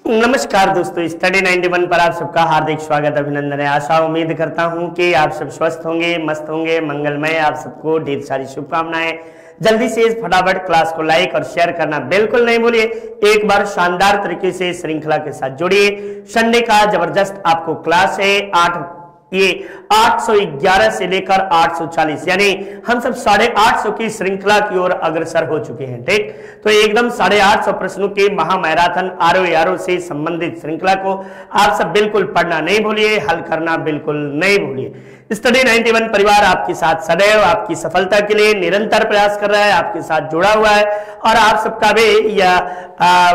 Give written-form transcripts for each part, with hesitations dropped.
नमस्कार दोस्तों, स्टडी 91 पर आप सबका हार्दिक स्वागत अभिनंदन है। आशा उम्मीद करता हूं कि आप सब स्वस्थ होंगे, मस्त होंगे, मंगलमय। आप सबको ढेर सारी शुभकामनाएं। जल्दी से इस फटाफट क्लास को लाइक और शेयर करना बिल्कुल नहीं भूलिए। एक बार शानदार तरीके से श्रृंखला के साथ जुड़िए। संडे का जबरदस्त आपको क्लास है। 811 से लेकर 840 यानी हम सब 850 की श्रृंखला की ओर अग्रसर हो चुके हैं। ठीक, तो एकदम 850 प्रश्नों के महामैराथन आरओ से संबंधित श्रृंखला को आप सब बिल्कुल पढ़ना नहीं भूलिए, हल करना बिल्कुल नहीं भूलिए। स्टडी 91 परिवार आपके साथ सदैव आपकी सफलता के लिए निरंतर प्रयास कर रहा है, आपके साथ जुड़ा हुआ है और आप सबका भी यह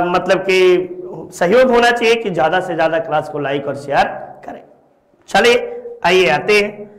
मतलब कि सहयोग होना चाहिए कि ज्यादा से ज्यादा क्लास को लाइक और शेयर करें। चलिए आइए आते हैं।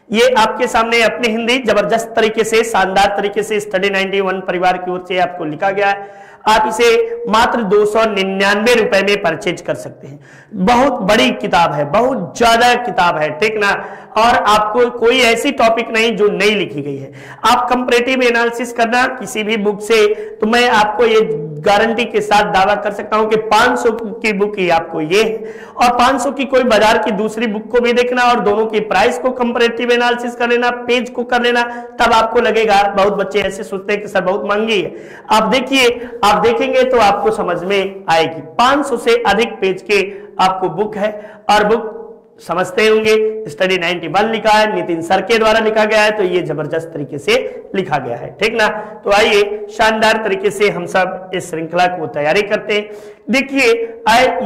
ये आपके सामने अपनी हिंदी जबरदस्त तरीके से, शानदार तरीके से स्टडी 91 परिवार की ओर से आपको लिखा गया है। आप इसे मात्र 299 रुपए में परचेज कर सकते हैं। बहुत बड़ी किताब है, बहुत ज्यादा किताब है, ठीक ना। और आपको कोई ऐसी टॉपिक नहीं जो नई लिखी गई है। आप कंपैरेटिव एनालिसिस करना किसी भी बुक से, तो मैं आपको ये गारंटी के साथ दावा कर सकता हूं कि 500 की बुक ही आपको ये है और 500 की कोई बाजार की दूसरी बुक को भी देखना और दोनों की प्राइस को कंपैरेटिव एनालिसिस कर लेना, पेज को कर लेना, तब आपको लगेगा। बहुत बच्चे ऐसे सोचते हैं कि सर बहुत महंगी है। आप देखिए, आप देखेंगे तो आपको समझ में आएगी। 500 से अधिक पेज के आपको बुक है और बुक समझते होंगे। स्टडी 91 लिखा है, नितिन सर के द्वारा लिखा गया है, तो ये जबरदस्त तरीके से लिखा गया है, ठीक ना। तो आइए शानदार तरीके से हम सब इस श्रृंखला को तैयारी करते हैं। देखिए,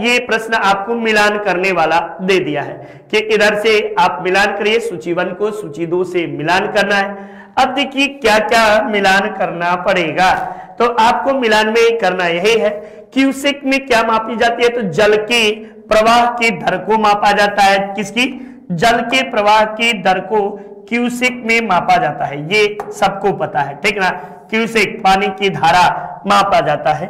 ये प्रश्न आपको मिलान करने वाला दे दिया है कि इधर से आप मिलान करिए, सूची 1 को सूची 2 से मिलान करना है। अब देखिए क्या क्या मिलान करना पड़ेगा। तो आपको मिलान में करना यही है, क्यूसेक में क्या मापी जाती है, तो जल की प्रवाह की दर को मापा जाता है। किसकी? जल के प्रवाह की दर को क्यूसेक में मापा जाता है, ये सबको पता है, ठीक ना। क्यूसेक पानी की धारा मापा जाता है।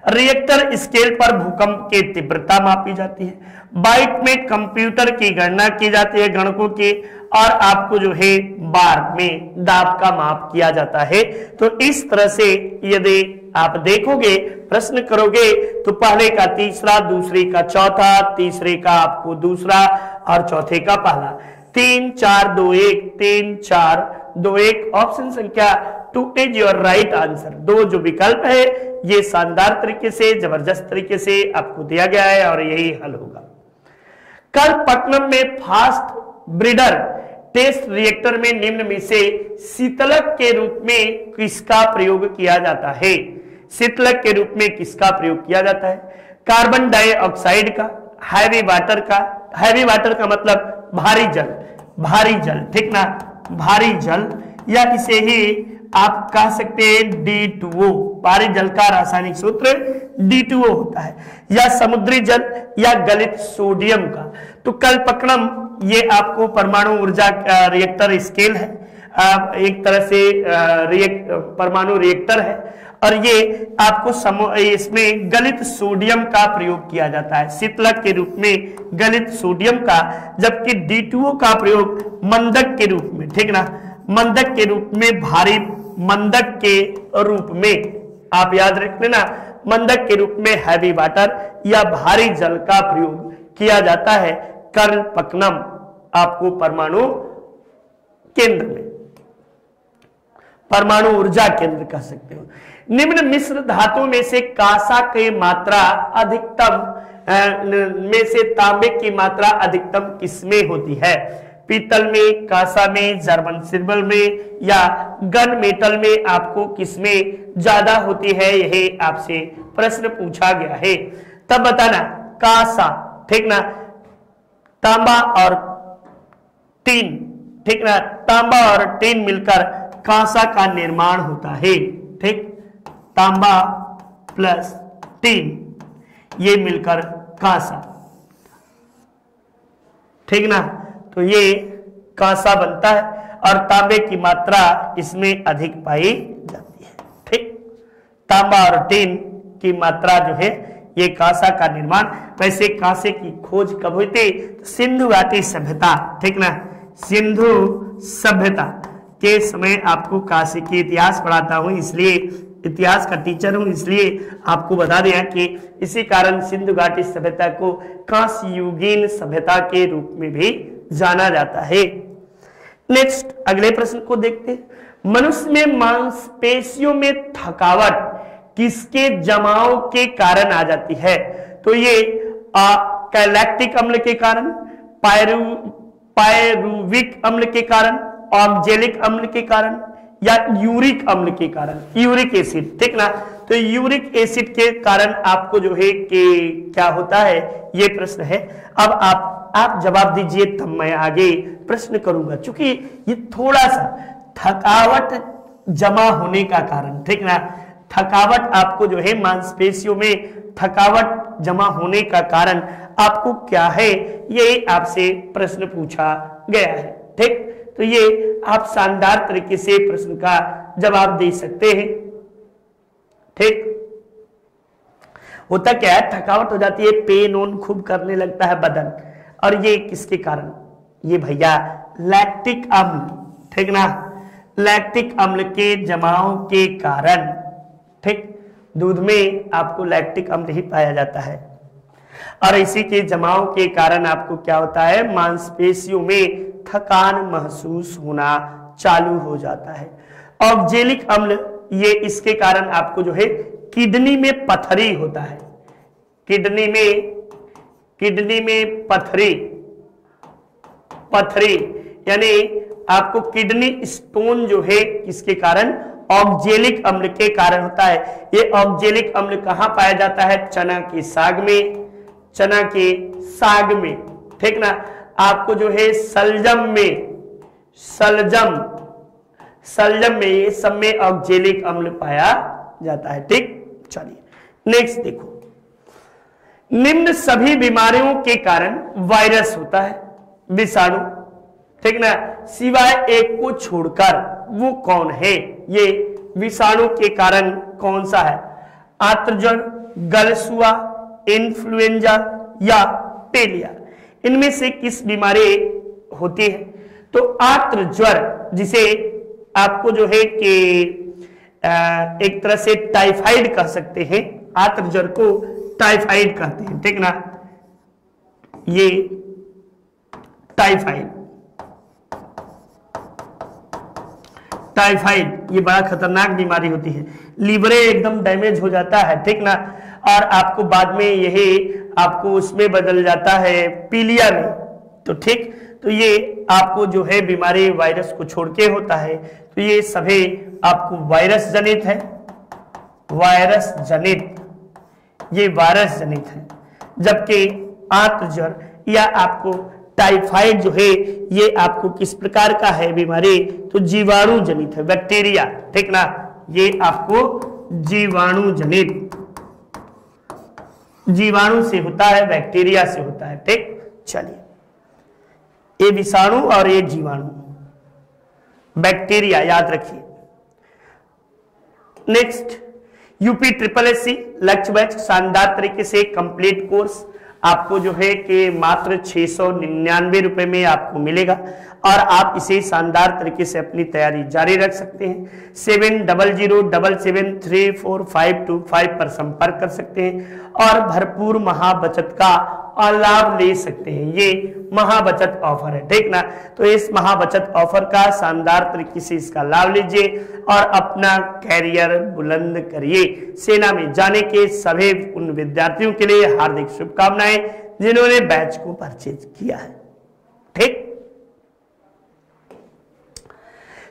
रिएक्टर स्केल पर भूकंप की तीव्रता मापी जाती है। बाइट में कंप्यूटर की गणना की जाती है गणकों की, और आपको जो है बार में दाब का माप किया जाता है। तो इस तरह से यदि आप देखोगे, प्रश्न करोगे, तो पहले का तीसरा, दूसरे का चौथा, तीसरे का आपको दूसरा और चौथे का पहला। 3 4 2 1 3 4 2 1 ऑप्शन संख्या 2 इज योर राइट आंसर। 2 जो विकल्प है ये शानदार तरीके से, जबरदस्त तरीके से आपको दिया गया है और यही हल होगा। कल पटनम में फास्ट ब्रीडर टेस्ट रिएक्टर में निम्न में से शीतलक के रूप में किसका प्रयोग किया जाता है? शीतलक के रूप में किसका प्रयोग किया जाता है? कार्बन डाइऑक्साइड का, हैवी वाटर का। हैवी वाटर का मतलब भारी जल, भारी जल, ठीक ना, भारी जल, या इसे ही आप कह सकते हैं D2O। भारी जल का रासायनिक सूत्र D2O होता है, या समुद्री जल या गलित सोडियम का। तो कल पटनम ये आपको परमाणु ऊर्जा रिएक्टर स्केल है, एक तरह से परमाणु रिएक्टर है, और ये आपको इसमें गलित सोडियम का प्रयोग किया जाता है, शीतलक के रूप में गलित सोडियम का, जबकि D2O का प्रयोग मंदक के रूप में, ठीक ना, मंदक के रूप में, भारी मंदक के रूप में, आप याद रख लेना, मंदक के रूप में हैवी वाटर या भारी जल का प्रयोग किया जाता है कल पटनम आपको परमाणु केंद्र में, परमाणु ऊर्जा केंद्र कह सकते हो। निम्न मिश्र धातु में से कांसा की मात्रा अधिकतम में से तांबे की मात्रा अधिकतम किसमें होती है? पीतल में, कांसा में, जर्मन सिल्वर में या गन मेटल में आपको किसमें ज्यादा होती है? यही आपसे प्रश्न पूछा गया है। तब बताना, कांसा, ठीक ना, तांबा और टीन, ठीक ना, तांबा और टीन मिलकर कांसा का निर्माण होता है, ठीक। तांबा प्लस टीन ये मिलकर कांसा, ठीक ना। तो ये कांसा बनता है और तांबे की मात्रा इसमें अधिक पाई जाती है, ठीक। तांबा और टीन की मात्रा जो है ये कांसा का निर्माण। वैसे कांसे की खोज कब हुई थी? सिंधु घाटी सभ्यता, ठीक ना, सिंधु सभ्यता के समय आपको कांसे की इतिहास पढ़ाता हूं, इसलिए इतिहास का टीचर हूं, इसलिए आपको बता दिया कि इसी कारण सिंधु घाटी सभ्यता को कांस्य युगीन सभ्यता के रूप में भी जाना जाता है। नेक्स्ट अगले प्रश्न को देखते हैं। मनुष्य में मांसपेशियों में थकावट किसके जमाव के कारण आ जाती है? तो ये लैक्टिक अम्ल के कारण, पायरुविक अम्ल के कारण, ऑक्जेलिक अम्ल के कारण या यूरिक अम्ल के कारण, यूरिक एसिड, ठीक ना। तो यूरिक एसिड के कारण आपको जो है कि क्या होता है, ये प्रश्न है। अब आप जवाब दीजिए, तब मैं आगे प्रश्न करूंगा। चूंकि ये थोड़ा सा थकावट जमा होने का कारण, ठीक ना, थकावट आपको जो है मांसपेशियों में थकावट जमा होने का कारण आपको क्या है, ये आपसे प्रश्न पूछा गया है, ठीक। तो ये आप शानदार तरीके से प्रश्न का जवाब दे सकते हैं, ठीक। होता क्या है, थकावट हो जाती है, पेन ओन खूब करने लगता है बदन, और ये किसके कारण, ये भैया लैक्टिक अम्ल, ठीक ना, लैक्टिक अम्ल के जमाव के कारण, ठीक। दूध में आपको लैक्टिक अम्ल ही पाया जाता है और इसी के जमाव के कारण आपको क्या होता है, मांसपेशियों में थकान महसूस होना चालू हो जाता है। ऑक्जेलिक अम्ल, ये इसके कारण आपको जो है किडनी में पथरी होता है, किडनी में पथरी यानी आपको किडनी स्टोन जो है किसके कारण, ऑक्जेलिक अम्ल के कारण होता है। ये ऑक्जेलिक अम्ल कहां पाया जाता है, चना के साग में, ठीक ना। आपको जो है सलजम में ये सब में ऑक्जेलिक अम्ल पाया जाता है, ठीक। चलिए नेक्स्ट देखो, निम्न सभी बीमारियों के कारण वायरस होता है, विषाणु, ठीक ना, सिवाय एक को छोड़कर, वो कौन है? ये विषाणु के कारण कौन सा है? आर्तज्वर, गलसुआ, इन्फ्लुएंजा या पेलिया, इनमें से किस बीमारी होती है? तो आर्तज्वर, जिसे आपको जो है कि एक तरह से टाइफाइड कह सकते हैं, आर्तज्वर को टाइफाइड कहते हैं, ठीक ना, ये टाइफाइड ये बड़ा खतरनाक बीमारी होती है, लीवरे एकदम डैमेज हो जाता है, ठीक ना, और आपको बाद में यही आपको उसमें बदल जाता है पीलिया में, तो ठीक। तो ये आपको जो है बीमारी वायरस को छोड़ के होता है, तो ये सभी आपको वायरस जनित है, ये वायरस जनित है। जबकि आर्तज्वर या आपको टाइफाइड जो है ये आपको किस प्रकार का है बीमारी, तो जीवाणु जनित है, बैक्टीरिया, ठीक ना, ये आपको जीवाणु से होता है, बैक्टीरिया से होता है, ठीक। चलिए, ये विषाणु और ये जीवाणु, बैक्टीरिया याद रखिए। नेक्स्ट, यूपी SSSC लक्ष्य बैच शानदार तरीके से कंप्लीट कोर्स आपको जो है कि मात्र 699 रुपए में आपको मिलेगा और आप इसे शानदार तरीके से अपनी तैयारी जारी रख सकते हैं। 7007734525 पर संपर्क कर सकते हैं और भरपूर महाबचत का लाभ ले सकते हैं। ये महाबचत ऑफर है, ठीक ना। तो इस महाबचत ऑफर का शानदार तरीके से इसका लाभ लीजिए और अपना कैरियर बुलंद करिए। सेना में जाने के सभी उन विद्यार्थियों के लिए हार्दिक शुभकामनाएं जिन्होंने बैच को परचेज किया है, ठीक।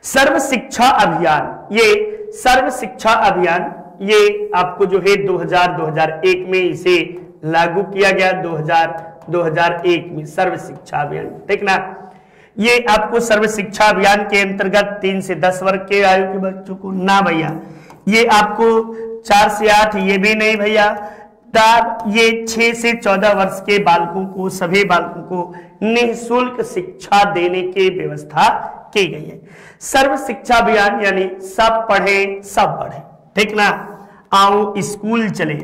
सर्व शिक्षा अभियान, ये सर्व शिक्षा अभियान ये आपको जो है 2001 में इसे लागू किया गया, 2001 में सर्व शिक्षा अभियान, ठीक ना। ये आपको सर्व शिक्षा अभियान के अंतर्गत 3 से 10 वर्ग के आयु के बच्चों को, ना भैया, ये आपको 4 से 8 ये भी नहीं भैया, ये 6 से 14 वर्ष के बालकों को, सभी बालकों को निःशुल्क शिक्षा देने की व्यवस्था की गई है। सर्व शिक्षा अभियान यानी सब पढ़े सब बढ़े, ठीक ना। आओ स्कूल चले,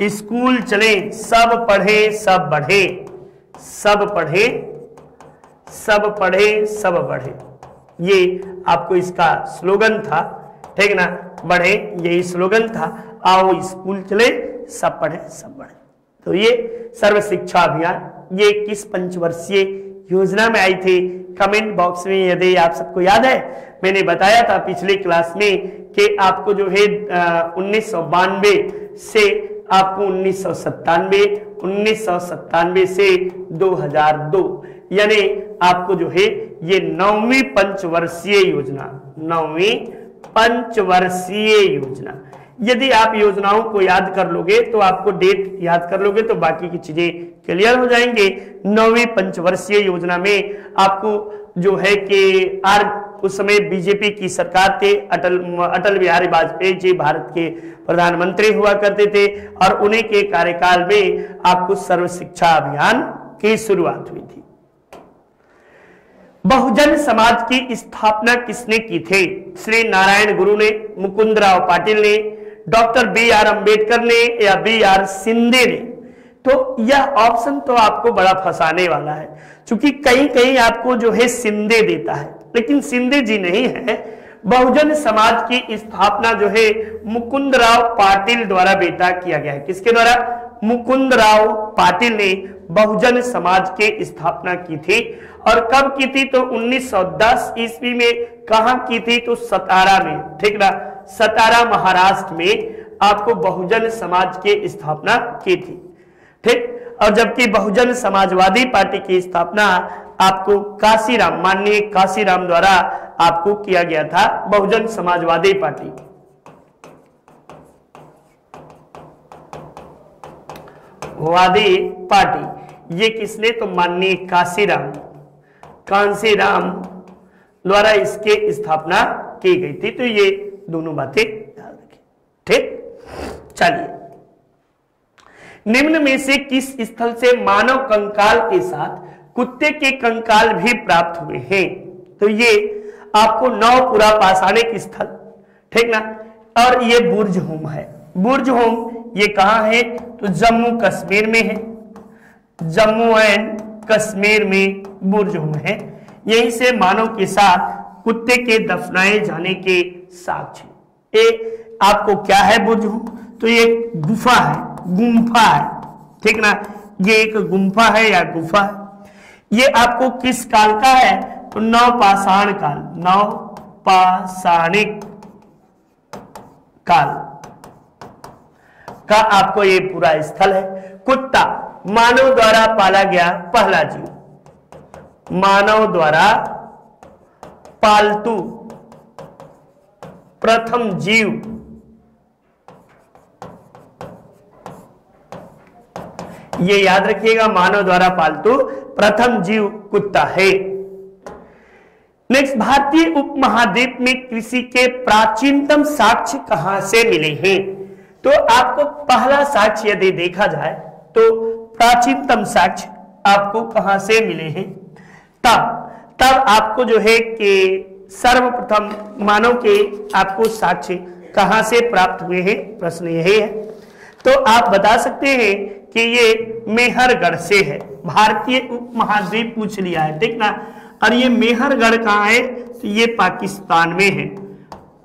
स्कूल चले, सब पढ़े सब बढ़े, सब पढ़े सब बढ़े। ये आपको इसका स्लोगन था, ठीक ना, बढ़े, यही स्लोगन था, आओ स्कूल चले सब पढ़े सब बढ़े। तो ये सर्व शिक्षा अभियान ये किस पंचवर्षीय योजना में आई थी? कमेंट बॉक्स में यदि आप सबको याद है, मैंने बताया था पिछले क्लास में कि आपको जो है 1992 से आपको 1997 से 2002 यानी आपको जो है ये 9वीं पंचवर्षीय योजना, 9वीं पंचवर्षीय योजना। यदि आप योजनाओं को याद कर लोगे तो आपको डेट याद कर लोगे तो बाकी की चीजें क्लियर हो जाएंगे। 9वीं पंचवर्षीय योजना में आपको जो है कि उस समय बीजेपी की सरकार थे, अटल बिहारी वाजपेयी जी भारत के प्रधानमंत्री हुआ करते थे और उन्हीं के कार्यकाल में आपको सर्व शिक्षा अभियान की शुरुआत हुई थी। बहुजन समाज की स्थापना किसने की थी? श्री नारायण गुरु ने, मुकुंदराव पाटिल ने, डॉक्टर बी.आर. अंबेडकर ने या बी.आर. शिंदे ने? तो यह ऑप्शन तो आपको बड़ा फंसाने वाला है, क्योंकि कहीं कहीं आपको जो है शिंदे देता है, लेकिन शिंदे जी नहीं है। बहुजन समाज की स्थापना जो है मुकुंदराव पाटिल द्वारा बेटा किया गया है। किसके द्वारा? मुकुंदराव पाटिल ने बहुजन समाज की स्थापना की थी। और कब की थी? तो 1910 ईस्वी में। कहां की थी? तो सतारा में, ठीक ना, सतारा महाराष्ट्र में आपको बहुजन समाज की स्थापना की थी, ठीक। और जबकि बहुजन समाजवादी पार्टी की स्थापना आपको काशीराम, माननीय काशीराम द्वारा आपको किया गया था। बहुजन समाजवादी पार्टी वादी पार्टी ये किसने? तो माननीय काशीराम द्वारा इसके स्थापना की गई थी। तो ये दोनों बातें याद रखें, ठीक। चलिए, निम्न में से किस स्थल से मानव कंकाल के साथ कुत्ते के कंकाल भी प्राप्त हुए हैं? तो ये आपको नवपुरा पाषाणिक स्थल, ठीक ना, और ये बुर्जहोम है। बुर्जहोम ये कहां है? तो जम्मू कश्मीर में है, जम्मू एंड कश्मीर में बुर्जहोम है। यहीं से मानव के साथ कुत्ते के दफनाए जाने के साक्ष्य। ये आपको क्या है बुर्जहोम? तो ये गुफा है, गुम्फा है, ठीक ना, ये एक गुम्फा है या गुफा है। ये आपको किस काल का है? तो नवपाषाण काल, नवपाषाणिक काल का आपको ये पूरा स्थल है। कुत्ता मानव द्वारा पाला गया पहला जीव, मानव द्वारा पालतू प्रथम जीव, ये याद रखिएगा, मानव द्वारा पालतू प्रथम जीव कुत्ता है। नेक्स्ट, भारतीय उपमहाद्वीप में कृषि के प्राचीनतम साक्ष्य कहां से मिले हैं? तो आपको पहला साक्ष्य यदि देखा जाए तो प्राचीनतम साक्ष्य आपको कहां से मिले हैं? तब आपको जो है कि सर्वप्रथम मानव के आपको साक्ष्य कहां से प्राप्त हुए हैं, प्रश्न यही है। तो आप बता सकते हैं कि ये मेहरगढ़ से है। भारतीय उपमहाद्वीप पूछ लिया है, ठीक ना, और ये मेहरगढ़ कहां है? तो ये पाकिस्तान में है,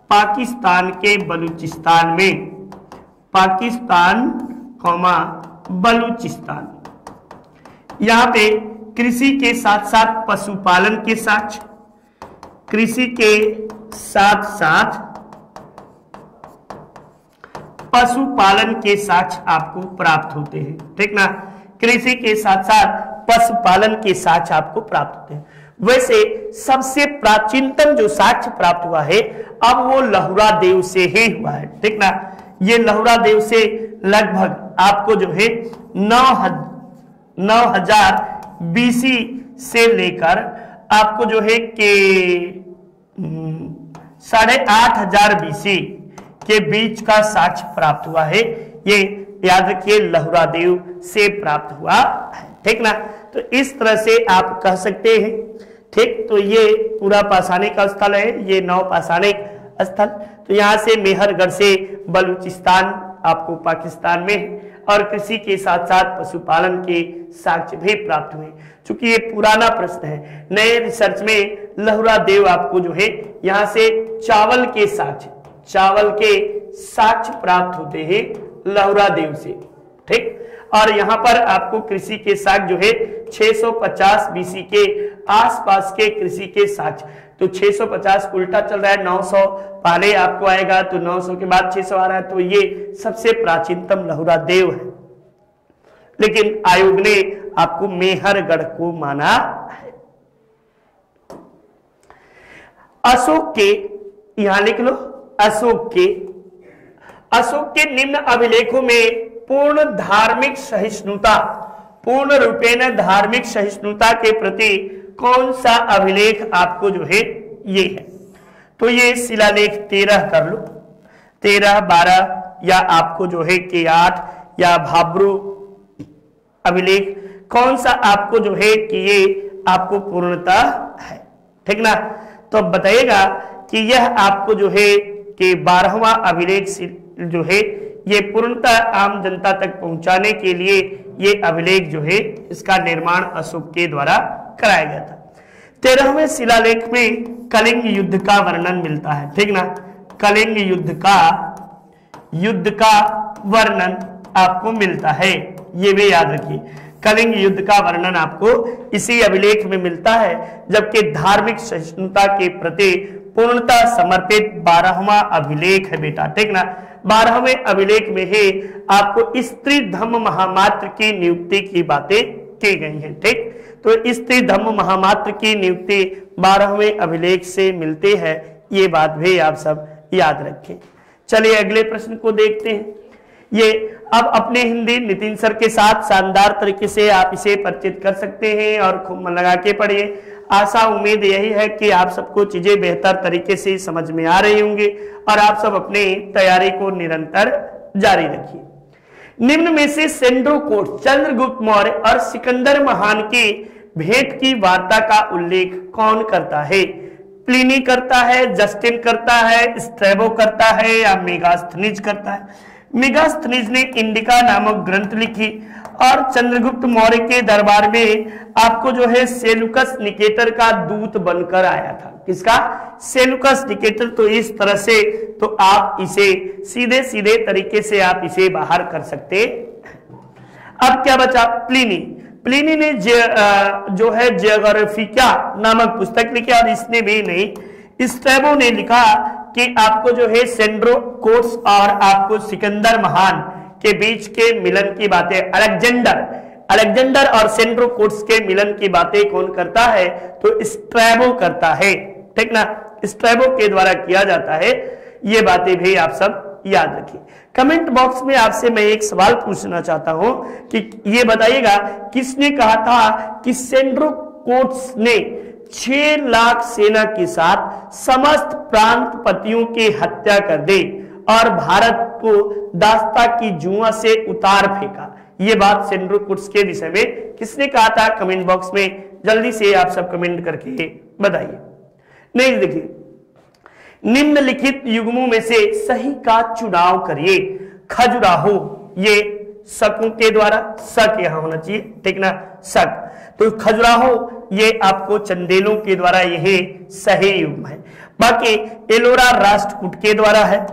पाकिस्तान के बलूचिस्तान में, पाकिस्तान बलूचिस्तान। यहां पे कृषि के साथ साथ पशुपालन के साक्ष्य, कृषि के साथ साथ पशुपालन के साक्ष्य आपको प्राप्त होते हैं, ठीक ना, कृषि के साथ साथ पशुपालन के साक्ष्य आपको प्राप्त होते हैं। वैसे सबसे प्राचीनतम जो साक्ष्य प्राप्त हुआ है अब वो लहुरा देव से ही हुआ है, ठीक ना। ये लहुरा देव से लगभग आपको जो है 9000 BC से लेकर आपको जो है कि 8500 BC के बीच का साक्ष्य प्राप्त हुआ है। ये याद रखिए लहुरा देव से प्राप्त हुआ है, ठीक ना। तो इस तरह से आप कह सकते हैं, ठीक। तो ये पूरा पाषाणिक स्थल है, ये नवपाषाणिक स्थल। तो यहां से मेहरगढ़ से बलूचिस्तान आपको पाकिस्तान में, और कृषि के साथ साथ पशुपालन के साक्ष्य भी प्राप्त हुए। चूंकि ये पुराना प्रश्न है, नए रिसर्च में लहुरा देव आपको जो है यहां से चावल के साक्ष्य प्राप्त होते हैं लहुरा देव से, ठीक। और यहां पर आपको कृषि के साक्ष्य जो है 650 बीसी के आसपास के कृषि के साक्ष्य, तो 650 उल्टा चल रहा है, 900 पहले आपको आएगा, तो 900 के बाद 600 आ रहा है, तो ये सबसे प्राचीनतम लहुरा देव है। लेकिन आयोग ने आपको मेहरगढ़ को माना है। अशोक के, यहां लिख लो, अशोक के निम्न अभिलेखों में पूर्ण रूपेण धार्मिक सहिष्णुता के प्रति कौन सा अभिलेख आपको जो है ये है? तो ये शिलालेख 13 कर लो, 13, 12 या आपको जो है कि 8 या भाब्रू अभिलेख, कौन सा आपको जो है कि ये आपको पूर्णता है, ठीक ना। तो बताइएगा कि यह आपको जो है कि 12वां अभिलेख जो है ये पूर्णता आम जनता तक पहुंचाने के लिए ये अभिलेख जो है इसका निर्माण अशोक के द्वारा कराया गया था। 13वें शिलालेख में कलिंग युद्ध का वर्णन मिलता है, ठीक ना। कलिंग युद्ध का वर्णन आपको मिलता है, ये भी याद रखिए। कलिंग युद्ध का वर्णन आपको इसी अभिलेख में मिलता है, जबकि धार्मिक सहिष्णुता के प्रति पूर्णता समर्पित 12वां अभिलेख है बेटा, ठीक ना। 12वें अभिलेख में ही आपको स्त्री धम्म महामात्र की नियुक्ति की बातें की गई हैं, ठीक। तो स्त्री धम्म महामात्र की नियुक्ति 12वें अभिलेख से मिलती है, ये बात भी आप सब याद रखें। चलिए अगले प्रश्न को देखते हैं। ये अब अपने हिंदी नितिन सर के साथ शानदार तरीके से आप इसे परिचित कर सकते हैं और खूब मन लगा के पढ़िए। आशा उम्मीद यही है कि आप सबको चीजें बेहतर तरीके से समझ में आ रही होंगी और आप सब अपनी तैयारी को निरंतर जारी रखिए। निम्न में से सेंड्रोकोट चंद्रगुप्त मौर्य और सिकंदर महान की भेंट की वार्ता का उल्लेख कौन करता है? प्लिनी करता है, जस्टिन करता है, स्ट्रैबो करता है या मेगास्थनीज करता है? मेगास्थनीज ने इंडिका नामक ग्रंथ लिखी और चंद्रगुप्त मौर्य के दरबार में आपको जो है सेलुकस निकेटर का दूत बनकर आया था। किसका? Seleucus Nicator. तो इस तरह से तो आप इसे सीधे सीधे तरीके से आप इसे बाहर कर सकते। अब क्या बचा? प्लिनी ने जो है जियोग्राफिका नामक पुस्तक लिखी और इसने भी नहीं, स्ट्रैबो ने लिखा कि आपको जो है सेंड्रोकोट्स और आपको सिकंदर महान के बीच के मिलन की बातें, अलेक्जेंडर और सेंड्रोकोट्स के मिलन की बातें कौन करता है? तो स्ट्रैबो करता है, ठीक ना। स्ट्रैबो के द्वारा किया जाता है। ये बातें भी आप सब याद रखिए। कमेंट बॉक्स में आपसे मैं एक सवाल पूछना चाहता हूं कि ये बताइएगा किसने कहा था कि सेंड्रोकोट्स ने 6 लाख सेना के साथ समस्त प्रांतपतियों की हत्या कर दी और भारत को दास्ता की जुआ से उतार फेंका? ये बात सेंड्रोकोट्स के विषय में किसने कहा था? कमेंट बॉक्स में जल्दी से आप सब कमेंट करके बताइए। नहीं देखिए, निम्नलिखित युग्मों में से सही का चुनाव करिए। खजुराहो, ये शकों के द्वारा, शक यहां होना चाहिए, ठीक ना, शक। तो खजुराहो ये आपको चंदेलों के द्वारा यही सही युग्म है। बाकी एलोरा राष्ट्रकूट के द्वारा है।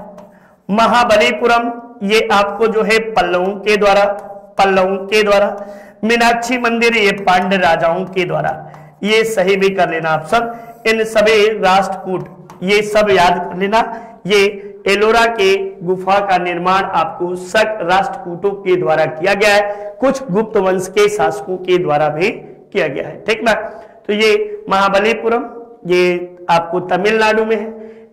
महाबलीपुरम ये आपको जो है पल्लवों के द्वारा। मीनाक्षी मंदिर ये पांड्य राजाओं के द्वारा। ये सही भी कर लेना आप सब। इन सभी राष्ट्रकूट ये सब याद कर लेना। ये एलोरा के गुफा का निर्माण आपको शक राष्ट्रकूटों के द्वारा किया गया है, कुछ गुप्त वंश के शासकों के द्वारा भी किया गया है, ठीक ना। तो ये महाबलीपुरम ये आपको तमिलनाडु में है,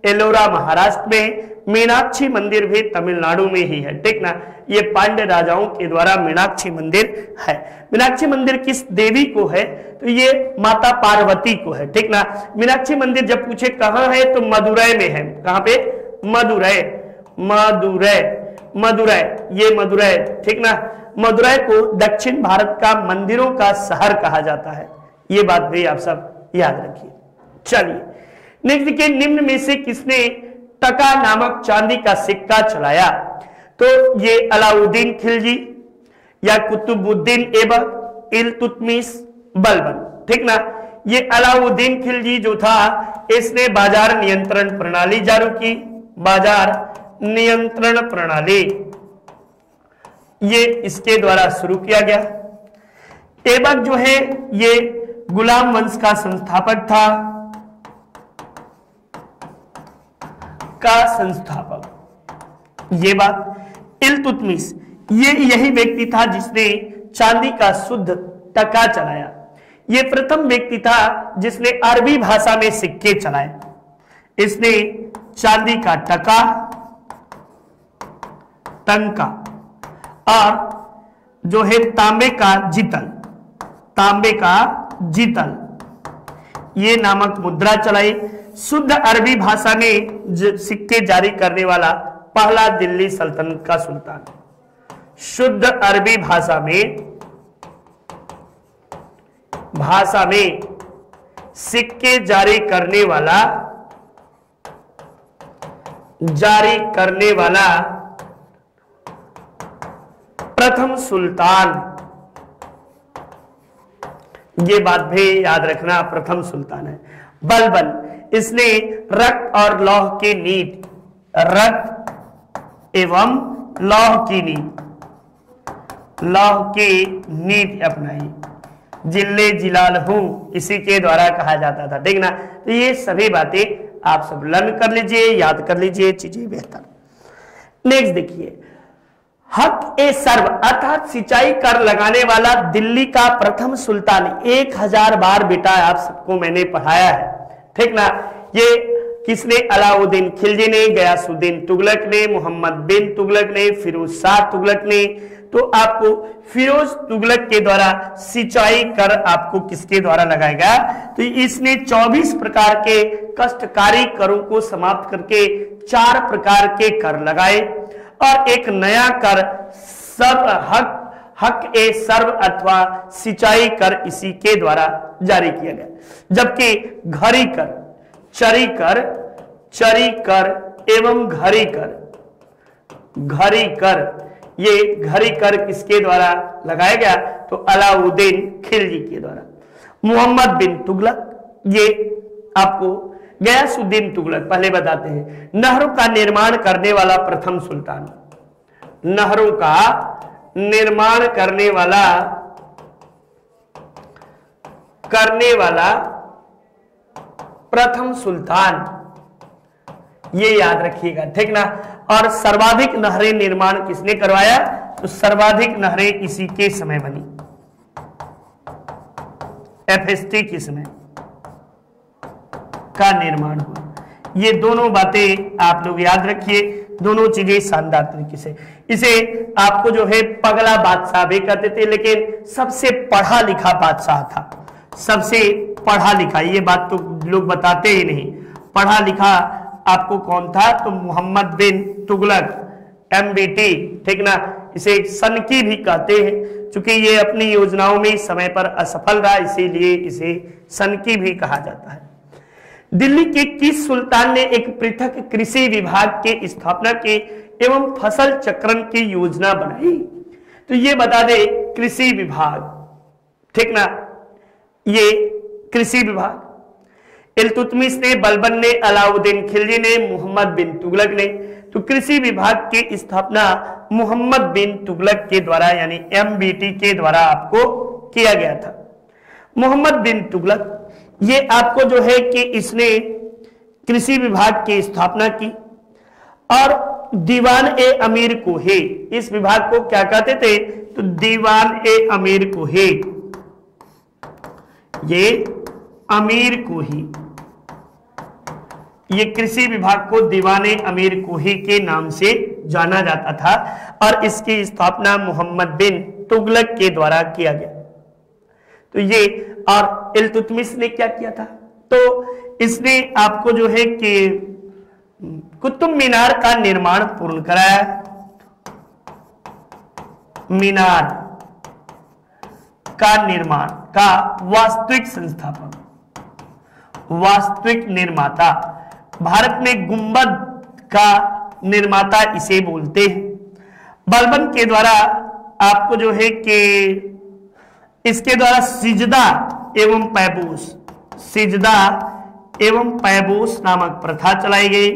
एलोरा महाराष्ट्र में है, मीनाक्षी मंदिर भी तमिलनाडु में ही है, ठीक ना। ये पांड्य राजाओं के द्वारा मीनाक्षी मंदिर है। मीनाक्षी मंदिर किस देवी को है? तो ये माता पार्वती को है, ठीक ना। मीनाक्षी मंदिर जब पूछे कहां है तो मदुरै में है। कहां पे? मदुरै, ये मदुरै, ठीक ना। मदुरै को दक्षिण भारत का मंदिरों का शहर कहा जाता है। ये बात भी आप सब याद रखिए। चलिए नेक्स्ट देखिए, निम्न में से किसने टका नामक चांदी का सिक्का चलाया? तो ये अलाउद्दीन खिलजी, या कुतुबुद्दीन ऐबक, इल्तुतमिश, बलबन। ठीक ना। ये अलाउद्दीन खिलजी जो था इसने बाजार नियंत्रण प्रणाली जारी की, बाजार नियंत्रण प्रणाली ये इसके द्वारा शुरू किया गया। ऐबक जो है ये गुलाम वंश का संस्थापक था, ये बात। इल्तुतमिश ये यही व्यक्ति था जिसने चांदी का शुद्ध टका चलाया। ये प्रथम व्यक्ति था जिसने अरबी भाषा में सिक्के चलाए। इसने चांदी का टका, टंका और जो है तांबे का जीतल ये नामक मुद्रा चलाई। शुद्ध अरबी भाषा में सिक्के जारी करने वाला पहला दिल्ली सल्तनत का सुल्तान। शुद्ध अरबी भाषा में सिक्के जारी करने वाला प्रथम सुल्तान, ये बात भी याद रखना, प्रथम सुल्तान है। बलबन इसने रक्त और लौह की नीति, रक्त एवं लौह की नीति अपनाई। जिले जिलाल हूं इसी के द्वारा कहा जाता था। ठीक ना। तो ये सभी बातें आप सब लर्न कर लीजिए, याद कर लीजिए, चीजें बेहतर। नेक्स्ट देखिए, हक ए सर्व अर्थात सिंचाई कर लगाने वाला दिल्ली का प्रथम सुल्तान 1000 बार बेटा आप सबको मैंने पढ़ाया है। ठीक ना। ये किसने? अलाउद्दीन खिलजी ने, गयासुद्दीन तुगलक ने, मोहम्मद बिन तुगलक ने, फिरोज शाह तुगलक ने। तो आपको फिरोज तुगलक के द्वारा सिंचाई कर आपको किसके द्वारा लगाएगा? तो इसने 24 प्रकार के कष्टकारी करों को समाप्त करके 4 प्रकार के कर लगाए और एक नया कर सब हक ए सर्व अथवा सिंचाई कर इसी के द्वारा जारी किया गया। जबकि घरी कर एवं घरी कर ये घरी कर किसके द्वारा लगाया गया? तो अलाउद्दीन खिलजी के द्वारा। मोहम्मद बिन तुगलक ये आपको गयासुद्दीन तुगलक पहले बताते हैं। नहरों का निर्माण करने वाला प्रथम सुल्तान, नहरों का निर्माण करने वाला प्रथम सुल्तान, ये याद रखिएगा। ठीक ना। और सर्वाधिक नहरें निर्माण किसने करवाया? तो सर्वाधिक नहरें इसी के समय बनी, FST के समय का निर्माण हुआ। ये दोनों बातें आप लोग याद रखिए, दोनों चीजें शानदार तरीके से। इसे आपको जो है पगला बादशाह भी कहते थे, लेकिन सबसे पढ़ा लिखा बादशाह था, सबसे पढ़ा लिखा। ये बात तो लोग बताते ही नहीं। पढ़ा लिखा आपको कौन था? तो मोहम्मद बिन तुगलक, MBT। ठीक ना। इसे सनकी भी कहते हैं, चूंकि ये अपनी योजनाओं में समय पर असफल रहा, इसीलिए इसे सनकी भी कहा जाता है। दिल्ली के किस सुल्तान ने एक पृथक कृषि विभाग के स्थापना की एवं फसल चक्रण की योजना बनाई? तो ये बता दे, कृषि विभाग। ठीक ना। ये कृषि विभाग इल्तुतमिश ने, बलबन ने, अलाउद्दीन खिलजी ने, मोहम्मद बिन तुगलक ने। तो कृषि विभाग की स्थापना मोहम्मद बिन तुगलक के द्वारा यानी MBT के द्वारा आपको किया गया था। मोहम्मद बिन तुगलक ये आपको जो है कि इसने कृषि विभाग की स्थापना की और दीवान ए अमीर कोहे, इस विभाग को क्या कहते थे? तो दीवान ए अमीर कोहे, ये अमीर कोही, ये कृषि विभाग को दीवाने अमीर कोही के नाम से जाना जाता था और इसकी स्थापना मोहम्मद बिन तुगलक के द्वारा किया गया। तो ये और इल्तुतमिश ने क्या किया था? तो इसने आपको जो है कि कुतुब मीनार का निर्माण पूर्ण कराया। मीनार का निर्माण का वास्तविक संस्थापक, वास्तविक निर्माता, भारत में गुंबद का निर्माता इसे बोलते हैं। बलबन के द्वारा आपको जो है कि इसके द्वारा सिजदा एवं पैबूस, सिजदा एवं पैबूस नामक प्रथा चलाई गई।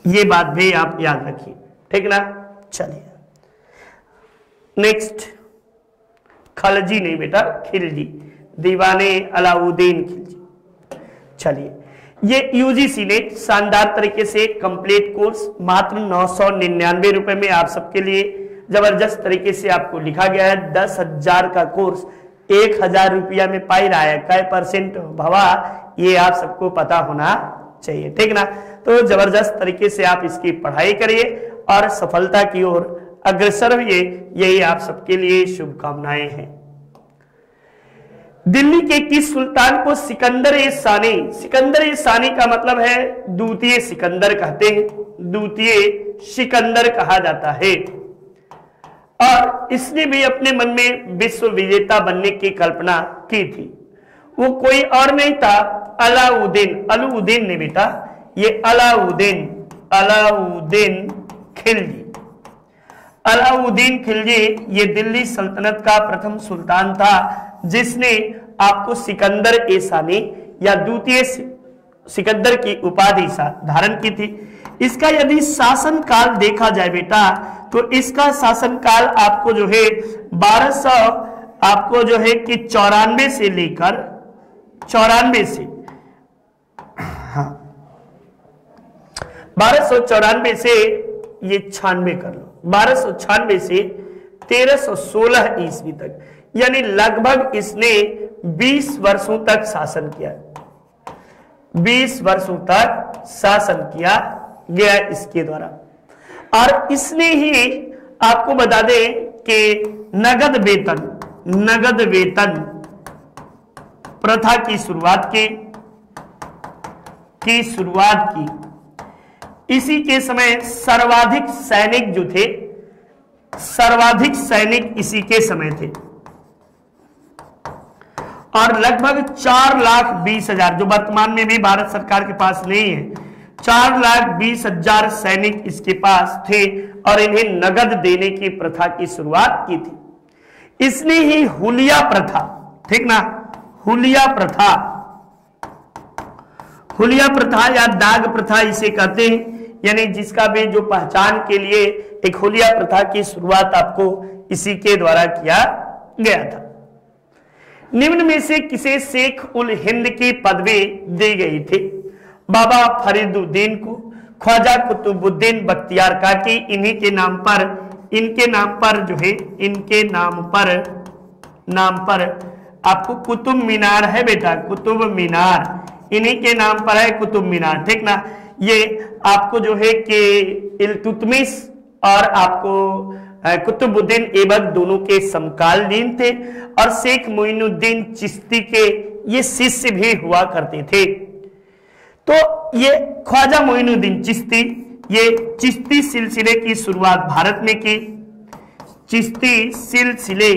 ये बात भी आप याद रखिए, ठीक ना। चलिए नेक्स्ट, खलजी नहीं बेटा, खिलजी, दीवाने अलाउद्दीन खिलजी। चलिए, ये यूजीसी ने शानदार तरीके से कंप्लीट कोर्स मात्र 999 रुपए में आप सबके लिए जबरदस्त तरीके से आपको लिखा गया है। 10,000 का कोर्स 1,000 रुपया में पाई रहा है, कै परसेंट भवा ये आप सबको पता होना चाहिए, ठीक ना। तो जबरदस्त तरीके से आप इसकी पढ़ाई करिए और सफलता की ओर अग्रसर हुए, यही आप सबके लिए शुभकामनाएं हैं। दिल्ली के किस सुल्तान को सिकंदर ए सानी, सिकंदर ए सानी का मतलब है द्वितीय सिकंदर कहते हैं, द्वितीय सिकंदर कहा जाता है। और इसने भी अपने मन में विश्व विजेता बनने की कल्पना की थी। वो कोई और नहीं था, अलाउद्दीन, अलाउद्दीन ने बेटा, ये अलाउद्दीन, अलाउद्दीन खिलजी। अलाउद्दीन खिलजी ये दिल्ली सल्तनत का प्रथम सुल्तान था जिसने आपको सिकंदर ए सानी या द्वितीय सिकंदर की उपाधि धारण की थी। इसका यदि शासन काल देखा जाए बेटा, तो इसका शासन काल आपको जो है 1200 आपको जो है कि 94 से लेकर 94 से, हाँ 1294 से ये 96 कर लो, 1296 से 1316 ईस्वी तक, यानी लगभग इसने 20 वर्षों तक शासन किया, 20 वर्षों तक शासन किया गया इसके द्वारा। और इसने ही आपको बता दें कि नगद वेतन प्रथा की शुरुआत की। इसी के समय सर्वाधिक सैनिक जो थे, सर्वाधिक सैनिक इसी के समय थे और लगभग 4,20,000, जो वर्तमान में भी भारत सरकार के पास नहीं है, 4,20,000 सैनिक इसके पास थे और इन्हें नगद देने की प्रथा की शुरुआत की थी। इसने ही हुलिया प्रथा, ठीक ना, हुलिया प्रथा या दाग प्रथा इसे कहते हैं, यानी जिसका भी जो पहचान के लिए एक हुलिया प्रथा की शुरुआत आपको इसी के द्वारा किया गया था। निम्न में से किसे शेख उल हिंद की पदवी दी गई थी? बाबा फरीदुद्दीन को, ख्वाजा कुतुबुद्दीन बख्तियार काकी, इन्हीं के नाम पर जो है, इनके नाम पर आपको कुतुब मीनार है बेटा, कुतुब मीनार, इन्हीं के नाम पर है कुतुब मीनार, ठीक ना। ये आपको जो है कि इल्तुतमिश और आपको कुतुबुद्दीन ऐबक दोनों के समकालीन थे और शेख मोइनुद्दीन चिश्ती के ये शिष्य भी हुआ करते थे। तो ये ख्वाजा मोइनुद्दीन चिश्ती, ये चिश्ती सिलसिले की शुरुआत भारत में की, चिश्ती सिलसिले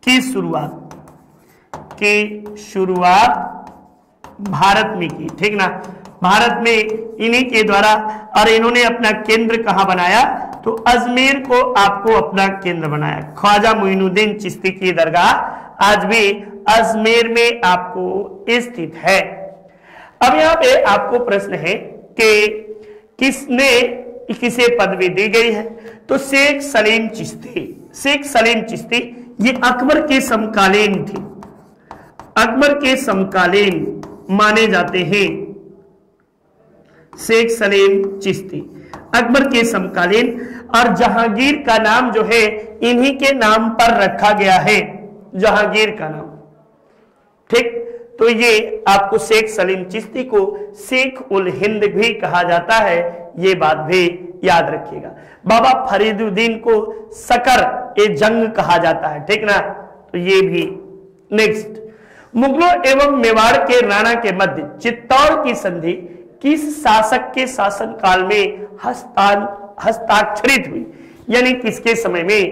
की शुरुआत भारत में की, ठीक ना, भारत में इन्हीं के द्वारा। और इन्होंने अपना केंद्र कहां बनाया? तो अजमेर को आपको अपना केंद्र बनाया। ख्वाजा मोइनुद्दीन चिश्ती की दरगाह आज भी अजमेर में आपको स्थित है। अब यहाँ पे आपको प्रश्न है कि किसे पदवी दी गई है? तो शेख सलीम चिश्ती ये अकबर के समकालीन थे, अकबर के समकालीन माने जाते हैं। शेख सलीम चिश्ती अकबर के समकालीन, और जहांगीर का नाम जो है इन्हीं के नाम पर रखा गया है, जहांगीर का नाम, ठीक। तो ये आपको शेख सलीम चिश्ती को शेख उल हिंद भी कहा जाता है, ये बात भी याद रखिएगा। बाबा फरीदुद्दीन को सकर ए जंग कहा जाता है, ठीक ना, तो ये भी। नेक्स्ट, मुगलों एवं मेवाड़ के राणा के मध्य चित्तौड़ की संधि किस शासक के शासन काल में हस्ताक्षरित हुई? यानी किसके समय में?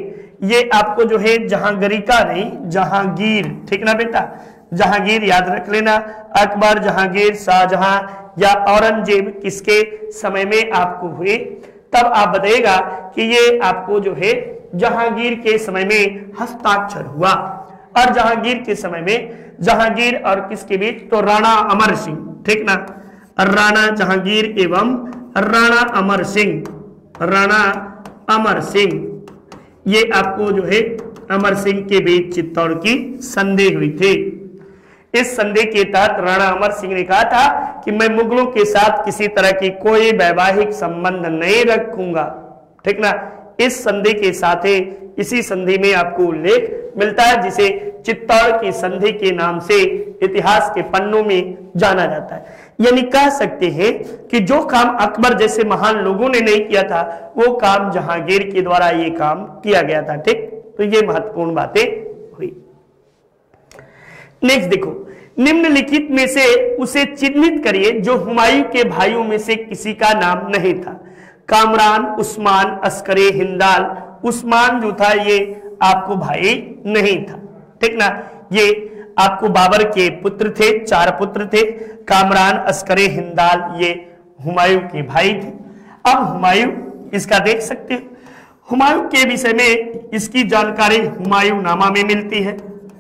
ये आपको जो है जहांगीर, ठीक ना बेटा, जहांगीर याद रख लेना, अकबर, जहांगीर, शाहजहां या औरंगजेब किसके समय में आपको हुए, तब आप बताइएगा कि ये आपको जो है जहांगीर के समय में हस्ताक्षर हुआ। और जहांगीर के समय में जहांगीर और किसके बीच, तो राणा अमर सिंह, ठीक ना, राणा जहांगीर एवं राणा अमर सिंह, राणा अमर सिंह, ये आपको जो है अमर सिंह के बीच चित्तौड़ की संधि हुई थी। इस संधि के तहत राणा अमर सिंह ने कहा था कि मैं मुगलों के साथ किसी तरह की कोई वैवाहिक संबंध नहीं रखूंगा, ठीक ना। इस संधि के साथ ही इसी संधि में आपको उल्लेख मिलता है जिसे चित्तौड़ की संधि के नाम से इतिहास के पन्नों में जाना जाता है। यानी कह सकते हैं कि जो काम अकबर जैसे महान लोगों ने नहीं किया था वो काम जहांगीर के द्वारा ये काम किया गया था, ठीक। तो ये महत्वपूर्ण बातें हुई। नेक्स्ट देखो, निम्नलिखित में से उसे चिन्हित करिए जो हुमायूं के भाइयों में से किसी का नाम नहीं था। कामरान, उस्मान, अस्करे हिंदाल। उस्मान जो था ये आपको भाई नहीं था, ठीक ना। ये आपको बाबर के पुत्र थे, 4 पुत्र थे। कामरान, अस्करे हिंदाल ये हुमायूं के भाई थे। अब हुमायूं इसका देख सकते हो, हुमायूं के विषय में इसकी जानकारी हुमायूं नामा में मिलती है।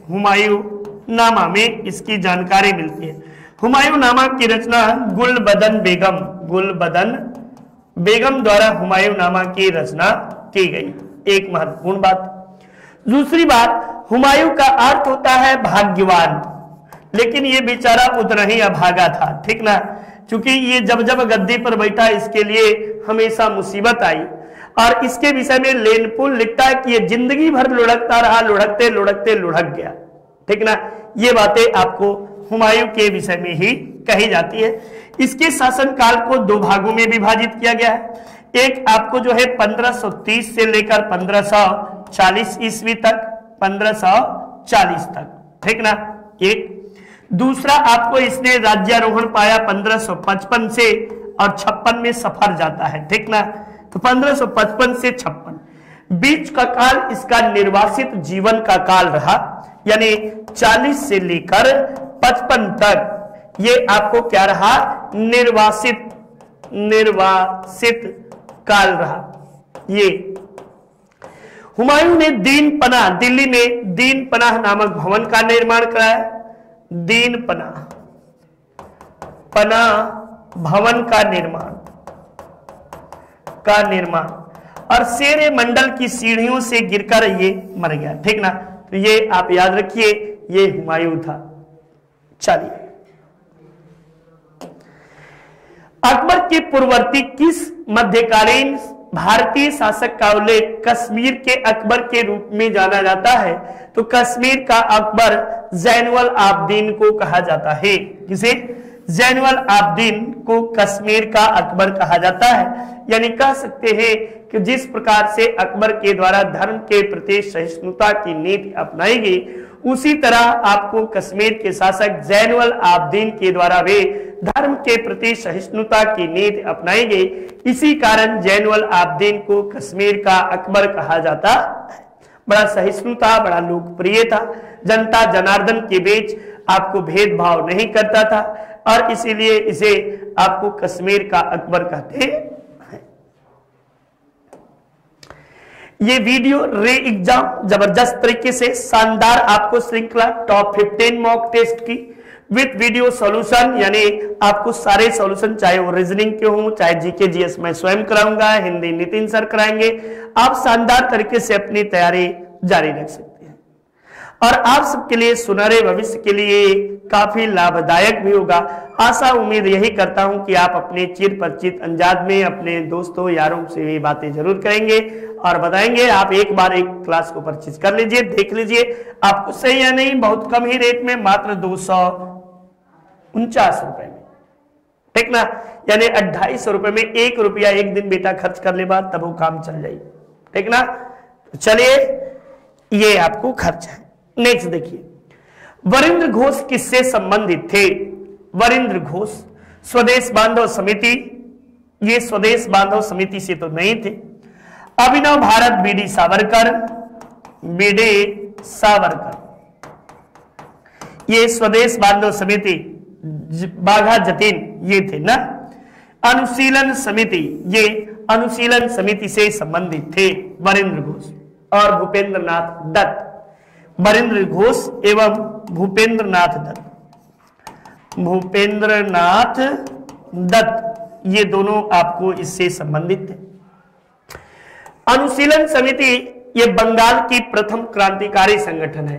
हुमायूं नामा में इसकी जानकारी मिलती है। हुमायूं नामा की रचना गुलबदन बेगम, गुलबदन बेगम द्वारा हुमायूं नामा की रचना की गई। एक महत्वपूर्ण बात। दूसरी बात, हुमायूं का अर्थ होता है भाग्यवान, लेकिन ये बेचारा उतना ही अभागा था, ठीक ना। क्योंकि ये जब जब गद्दी पर बैठा इसके लिए हमेशा मुसीबत आई। और इसके विषय में लेनपुल लिखता है कि ये जिंदगी भर लुढ़कता रहा, लुढ़कते लुढ़कते लुढ़क गया, ठीक ना। ये बातें आपको हुमायूं के विषय में ही कही जाती है। इसके शासन काल को 2 भागों में विभाजित किया गया है। एक आपको जो है 1530 से लेकर 1540 ईस्वी तक, 1540 तक, ठीक ना। एक दूसरा आपको इसने राज्यारोहण पाया 1555 से और 56 में सफर जाता है, ठीक ना। तो 1555 से 56 बीच का काल इसका निर्वासित जीवन का काल रहा, यानी 40 से लेकर 55 तक ये आपको क्या रहा, निर्वासित काल रहा। ये हुमायूं ने दीन पनाह, दिल्ली में दीन पनाह नामक भवन का निर्माण कराया। दीन पनाह भवन का निर्माण और शेरे मंडल की सीढ़ियों से गिरकर ये मर गया, ठीक ना। तो ये आप याद रखिए, ये हुमायूं था। चलिए, अकबर के पूर्ववर्ती किस मध्यकालीन भारतीय शासक का उल्लेख कश्मीर के अकबर के रूप में जाना जाता है? तो कश्मीर का अकबर जैनुल आबदीन को कहा जाता है। किसे? जैनुल आबदीन को कश्मीर का अकबर कहा जाता है। यानी कह सकते हैं कि जिस प्रकार से अकबर के द्वारा धर्म के प्रति सहिष्णुता की नीति अपनाई गई, उसी तरह आपको कश्मीर के शासक जैनुल आबदीन के भी वे धर्म के प्रति सहिष्णुता की नीति अपनाई गई। इसी कारण जैनुल आबदीन को कश्मीर का अकबर कहा जाता है। बड़ा सहिष्णु था, बड़ा लोकप्रिय था, जनता जनार्दन के बीच आपको भेदभाव नहीं करता था और इसीलिए इसे आपको कश्मीर का अकबर कहते हैं। ये वीडियो रे एग्जाम जबरदस्त तरीके से शानदार आपको श्रृंखला टॉप 15 मॉक टेस्ट की विद वीडियो सॉल्यूशन, यानी आपको सारे सॉल्यूशन चाहे वो रीजनिंग के हों, चाहे जीके जीएस मैं स्वयं कराऊंगा, हिंदी नितिन सर कराएंगे। आप शानदार तरीके से अपनी तैयारी जारी रख सकते हैं और आप सबके लिए सुनहरे भविष्य के लिए काफी लाभदायक भी होगा। आशा उम्मीद यही करता हूं कि आप अपने चिर परिचित अंदाज में अपने दोस्तों यारों से ये बातें जरूर करेंगे और बताएंगे। आप एक बार एक क्लास को परचेज कर लीजिए, देख लीजिए आपको सही या नहीं। बहुत कम ही रेट में, मात्र 249 रुपए में, ठीक ना। यानी 250 रुपए में 1 रुपया एक दिन बेटा खर्च कर ले बाद तब वो काम चल जाए, ठीक ना। तो चलिए, ये आपको खर्च है। नेक्स्ट देखिए, वरिंद्र घोष किससे संबंधित थे? वरिंद्र घोष स्वदेश बांधव समिति, ये स्वदेश बांधव समिति से तो नहीं थे। अभिनव भारत बीडी सावरकर, ये स्वदेश बांधव समिति बाघा जतीन ये थे ना। अनुशीलन समिति, ये अनुशीलन समिति से संबंधित थे वरेंद्र घोष और भूपेंद्र नाथ दत्त। वरेंद्र घोष एवं भूपेंद्र नाथ दत्त, भूपेंद्र नाथ दत्त ये दोनों आपको इससे संबंधित थे। अनुशीलन समिति ये बंगाल की प्रथम क्रांतिकारी संगठन है।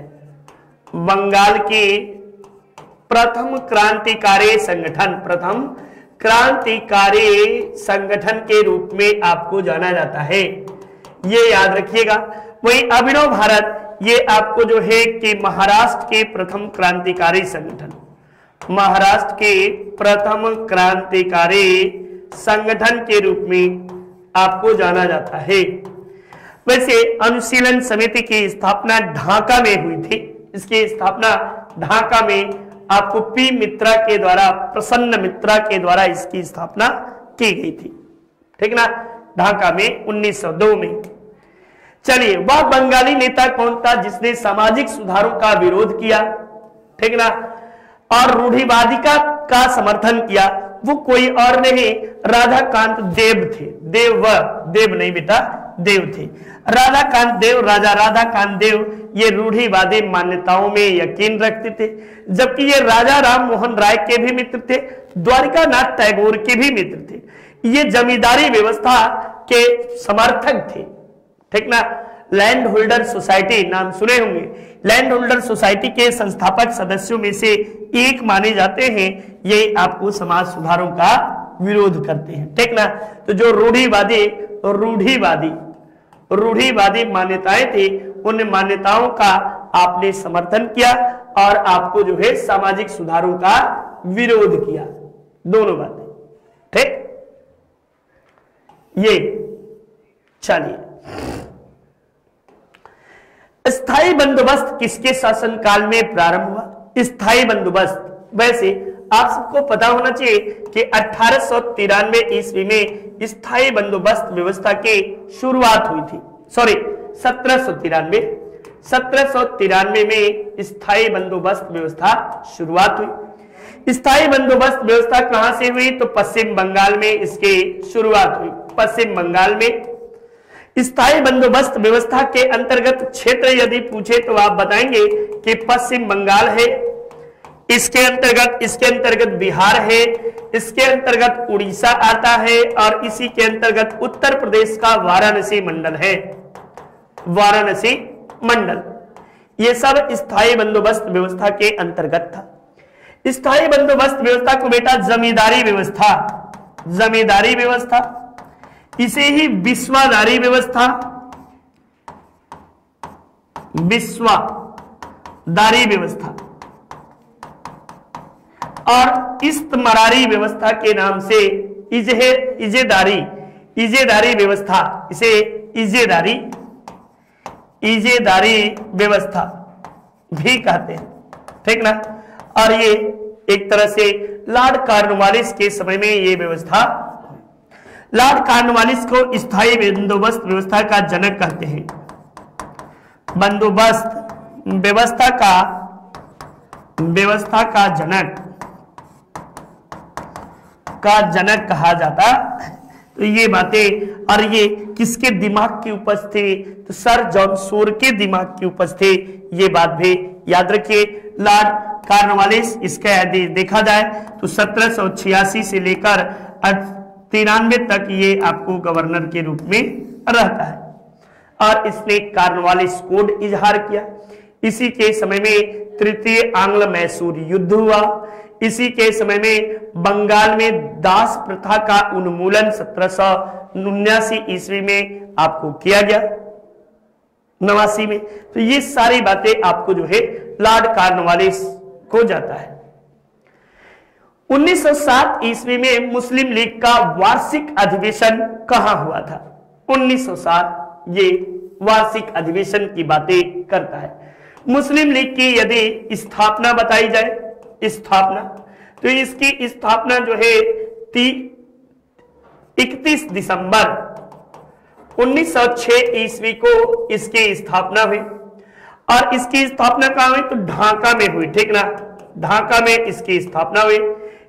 बंगाल की प्रथम क्रांतिकारी संगठन, प्रथम क्रांतिकारी संगठन के रूप में आपको जाना जाता है, ये याद रखिएगा। वही अभिनव भारत ये आपको जो है कि महाराष्ट्र के प्रथम क्रांतिकारी संगठन, महाराष्ट्र के प्रथम क्रांतिकारी संगठन के रूप में आपको जाना जाता है। वैसे अनुशीलन समिति की स्थापना ढाका में हुई थी। इसकी स्थापना ढाका में आपको पी मित्रा के द्वारा, प्रसन्न मित्रा के द्वारा इसकी स्थापना की गई थी, ठीक ना, ढाका में 1902 में। चलिए, वह बंगाली नेता कौन था जिसने सामाजिक सुधारों का विरोध किया, ठीक ना, और रूढ़िवादिता का समर्थन किया? वो कोई और नहीं, राधाकांत देव थे। देव नहीं बेटा, देव थे। राधाकांत देव, राजा राधाकांत देव ये रूढ़िवादी मान्यताओं में यकीन रखते थे, जबकि ये राजा राम मोहन राय के भी मित्र थे, द्वारिकानाथ टैगोर के भी मित्र थे। ये जमींदारी व्यवस्था के समर्थक थे, ठीक ना। लैंड होल्डर सोसाइटी नाम सुने होंगे, लैंड होल्डर सोसाइटी के संस्थापक सदस्यों में से एक माने जाते हैं। ये आपको समाज सुधारों का विरोध करते हैं, ठीक ना। तो जो रूढ़िवादी मान्यताएं थी, उन मान्यताओं का आपने समर्थन किया और आपको जो है सामाजिक सुधारों का विरोध किया, दोनों बातें, ठीक। ये चलिए, स्थायी बंदोबस्त किसके शासनकाल में प्रारंभ हुआ? स्थायी बंदोबस्त, वैसे आप सबको पता होना चाहिए कि 1893 ईस्वी में स्थायी बंदोबस्त व्यवस्था की शुरुआत हुई थी। सॉरी, 1793 में स्थायी बंदोबस्त व्यवस्था शुरुआत हुई। स्थायी बंदोबस्त व्यवस्था कहां से हुई? तो पश्चिम बंगाल में इसकी शुरुआत हुई। पश्चिम बंगाल में स्थायी बंदोबस्त व्यवस्था के अंतर्गत क्षेत्र यदि पूछे तो आप बताएंगे कि पश्चिम बंगाल है, इसके अंतर्गत बिहार है, इसके अंतर्गत उड़ीसा आता है और इसी के अंतर्गत उत्तर प्रदेश का वाराणसी मंडल है। वाराणसी मंडल ये सब स्थायी बंदोबस्त व्यवस्था के अंतर्गत था। स्थायी बंदोबस्त व्यवस्था को बेटा जमींदारी व्यवस्था, इसे ही विश्वादारी व्यवस्था और इस्तमरारी व्यवस्था के नाम से इजेदारी व्यवस्था, इसे इजेदारी व्यवस्था भी कहते हैं, ठीक ना। और ये एक तरह से लॉर्ड कॉर्नवालिस के समय में ये व्यवस्था, लॉर्ड कॉर्नवालिस को स्थायी बंदोबस्त व्यवस्था का जनक कहते हैं। बंदोबस्त व्यवस्था का जनक कहा जाता। तो ये बातें, और ये किसके दिमाग की उपज थी? तो सर जॉन शोर के दिमाग की उपज थी। ये बात भी याद रखिए। लॉर्ड कॉर्नवालिस, इसका यदि देखा जाए तो 1786 से लेकर 93 तक ये आपको गवर्नर के रूप में रहता है और इसने कॉर्नवालिस कोड इजहार किया। इसी के समय में तृतीय आंग्ल मैसूर युद्ध हुआ। इसी के समय में बंगाल में दास प्रथा का उन्मूलन 1779 ईस्वी में आपको किया गया, 89 में। तो ये सारी बातें आपको जो है लॉर्ड कॉर्नवालिस को जाता है। 1907 ईस्वी में मुस्लिम लीग का वार्षिक अधिवेशन कहां हुआ था? 1907 ये वार्षिक अधिवेशन की बातें करता है। मुस्लिम लीग की यदि स्थापना बताई जाए, स्थापना, तो इसकी स्थापना जो है 31 दिसंबर 1906 ईस्वी को इसकी स्थापना हुई और इसकी स्थापना कहां हुई? तो ढाका में हुई, ठीक ना, ढाका में इसकी स्थापना हुई।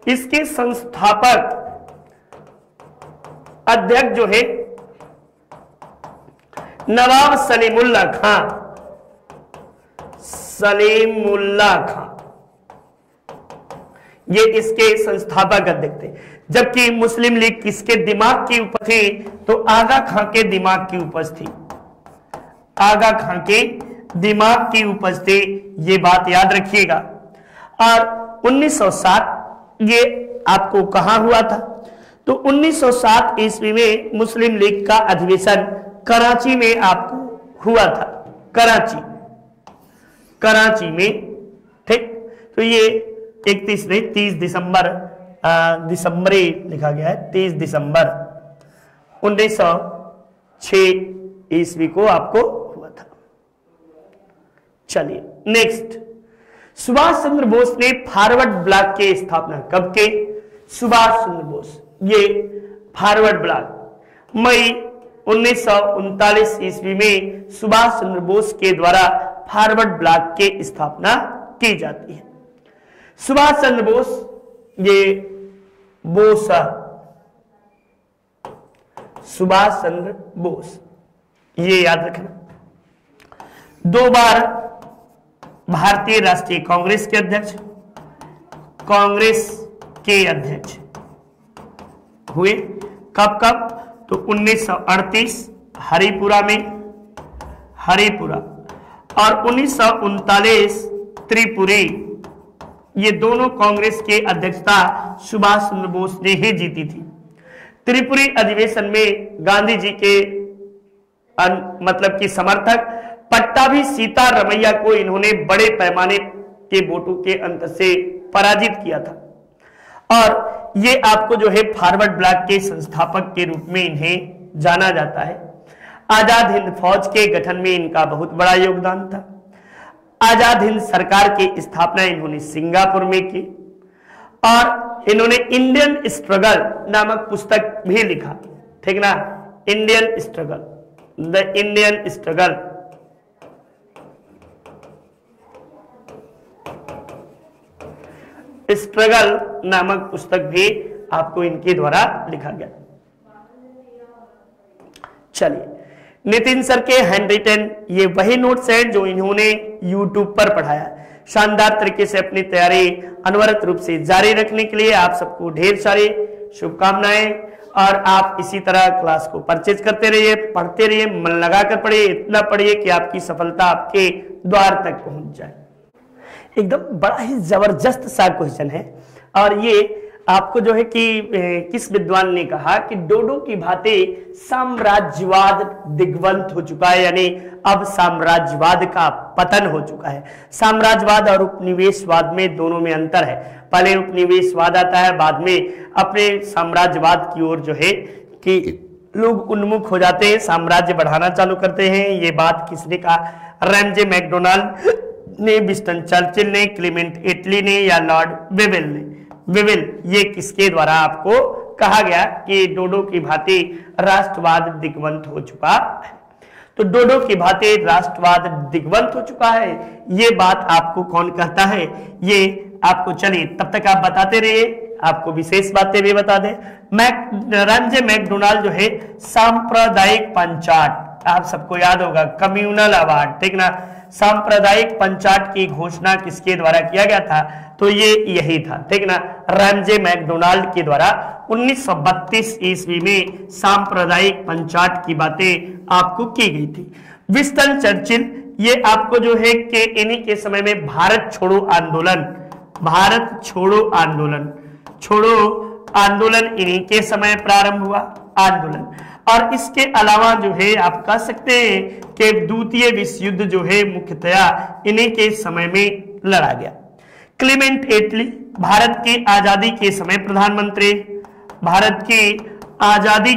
इसके संस्थापक अध्यक्ष जो है नवाब सलीमुल्लाह खां, सलीमुल्लाह खां, ये इसके संस्थापक अध्यक्ष थे। जबकि मुस्लिम लीग किसके दिमाग की उपज थी? तो आगा खां के दिमाग की उपज थी, आगा खां के दिमाग की उपज थी, ये बात याद रखिएगा। और 1907 ये आपको कहां हुआ था? तो 1907 ईस्वी में मुस्लिम लीग का अधिवेशन कराची में आपको हुआ था, कराची में, ठीक। तो ये 31 नहीं 30 दिसंबर, दिसंबरी लिखा गया है, 30 दिसंबर 1906 ईस्वी को आपको हुआ था। चलिए नेक्स्ट, सुभाष चंद्र बोस ने फॉरवर्ड ब्लॉक की स्थापना कब के? सुभाष चंद्र बोस, ये फॉरवर्ड ब्लॉक मई 1939 ईस्वी में सुभाष चंद्र बोस के द्वारा फॉरवर्ड ब्लॉक की स्थापना की जाती है। सुभाष चंद्र बोस, ये बोस, सुभाष चंद्र बोस, ये याद रखना। 2 बार भारतीय राष्ट्रीय कांग्रेस के अध्यक्ष, कांग्रेस के अध्यक्ष हुए। कब कब? तो 1938 हरिपुरा में, हरिपुरा, और 1939 त्रिपुरी, ये दोनों कांग्रेस के अध्यक्षता सुभाष चंद्र बोस ने ही जीती थी। त्रिपुरी अधिवेशन में गांधी जी के मतलब कि समर्थक पट्टाभी सीतारमैया को इन्होंने बड़े पैमाने के वोटों के अंतर से पराजित किया था। और ये आपको जो है फॉरवर्ड ब्लॉक के संस्थापक के रूप में इन्हें जाना जाता है। आजाद हिंद फौज के गठन में इनका बहुत बड़ा योगदान था। आजाद हिंद सरकार की स्थापना इन्होंने सिंगापुर में की। और इन्होंने इंडियन स्ट्रगल नामक पुस्तक भी लिखा, ठीक ना, Indian struggle, the Indian struggle. Struggle नामक पुस्तक भी आपको इनके द्वारा लिखा गया। चलिए, नितिन सर के हैंडरिटन ये वही नोट्स हैं जो इन्होंने यूट्यूब पर पढ़ाया। शानदार तरीके से अपनी तैयारी अनवरत रूप से जारी रखने के लिए आप सबको ढेर सारी शुभकामनाएं। और आप इसी तरह क्लास को परचेज करते रहिए, पढ़ते रहिए, मन लगाकर पढ़िए, इतना पढ़िए कि आपकी सफलता आपके द्वार तक पहुंच जाए। एकदम बड़ा ही जबरदस्त सा क्वेश्चन है। और ये आपको जो है कि किस विद्वान ने कहा कि डोडो की भांति साम्राज्यवाद दिग्वंत हो चुका है, यानी अब साम्राज्यवाद का पतन हो चुका है। साम्राज्यवाद और उपनिवेशवाद में दोनों में अंतर है। पहले उपनिवेशवाद आता है, बाद में अपने साम्राज्यवाद की ओर जो है कि लोग उन्मुख हो जाते हैं, साम्राज्य बढ़ाना चालू करते हैं। ये बात किसने कहा? रैमजे मैकडोनाल्ड ने, विंस्टन चर्चिल ने, क्लेमेंट एटली ने, या लॉर्ड वेवेल ने? वेवेल, ये किसके द्वारा आपको कहा गया कि डोडो की भांति राष्ट्रवाद दिग्वंत हो चुका है? तो डोडो की भांति राष्ट्रवाद दिग्वंत हो चुका है, ये बात आपको कौन कहता है? ये आपको, चलिए तब तक आप बताते रहिए, आपको विशेष बातें भी बता दें। रैमजे मैकडोनाल्ड जो है सांप्रदायिक पंचाट, आप सबको याद होगा, कम्युनल अवार्ड, ठीक ना, सांप्रदायिक पंचाट की घोषणा किसके द्वारा किया गया था? तो ये यही था, ठीक ना, रैमजे मैकडोनाल्ड के द्वारा 1932 ईस्वी में सांप्रदायिक पंचाट की बातें आपको की गई थी। विंस्टन चर्चिल, ये आपको जो है कि इन्हीं के समय में भारत छोड़ो आंदोलन, भारत छोड़ो आंदोलन, छोड़ो आंदोलन इन्हीं के समय प्रारंभ हुआ आंदोलन। और इसके अलावा जो है आप कह सकते हैं कि द्वितीय विश्व युद्ध जो है मुख्यतया इन्हीं के समय में लड़ा गया। क्लेमेंट एटली, भारत की आजादी के समय प्रधानमंत्री, भारत की आजादी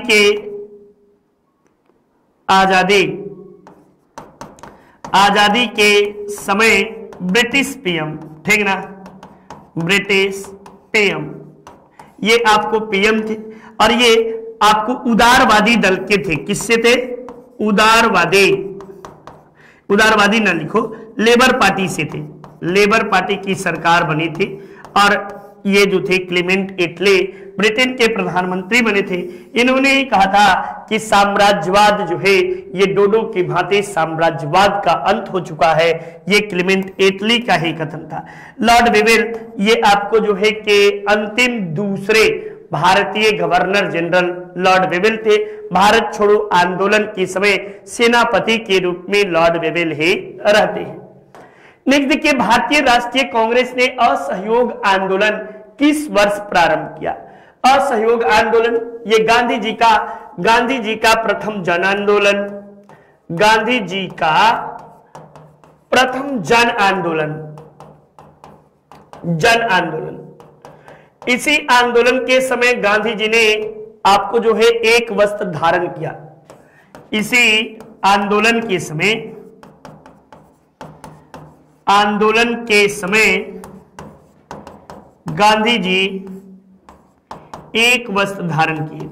के समय ब्रिटिश पीएम, ठीक ना, ब्रिटिश पीएम, ये आपको पीएम थे। और ये आपको उदारवादी दल के थे। किससे थे? उदारवादी, उदारवादी ना लिखो, लेबर पार्टी से थे, लेबर पार्टी की सरकार बनी थी और ये जो थे क्लेमेंट एटले ब्रिटेन के प्रधानमंत्री बने थे। इन्होंने ही कहा था कि साम्राज्यवाद जो है ये डोडो की भांति साम्राज्यवाद का अंत हो चुका है। ये क्लेमेंट एटली का ही कथन था। लॉर्ड वेवेल ये आपको जो है कि अंतिम दूसरे भारतीय गवर्नर जनरल लॉर्ड वेवेल थे। भारत छोड़ो आंदोलन के समय सेनापति के रूप में लॉर्ड वेवेल ही रहते हैं। नेक्स्ट देखिए, भारतीय राष्ट्रीय कांग्रेस ने असहयोग आंदोलन किस वर्ष प्रारंभ किया? असहयोग आंदोलन ये गांधी जी का प्रथम जन आंदोलन, गांधी जी का प्रथम जन आंदोलन। इसी आंदोलन के समय गांधी जी ने आपको जो है एक वस्त्र धारण किया। इसी आंदोलन के समय गांधी जी एक वस्त्र धारण किए,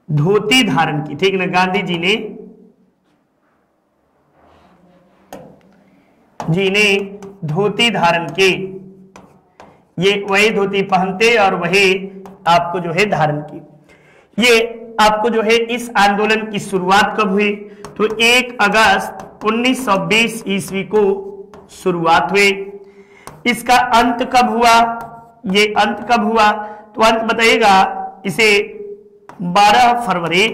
धोती धारण की, ठीक ना। गांधी जी ने धोती धारण की, ये वही धोती पहनते और वही आपको जो है धारण की। ये आपको जो है इस आंदोलन की शुरुआत कब हुई? तो 1 अगस्त 1920 ईस्वी को शुरुआत हुई। इसका अंत कब हुआ? ये अंत कब हुआ? तो अंत बताइएगा। इसे 12 फरवरी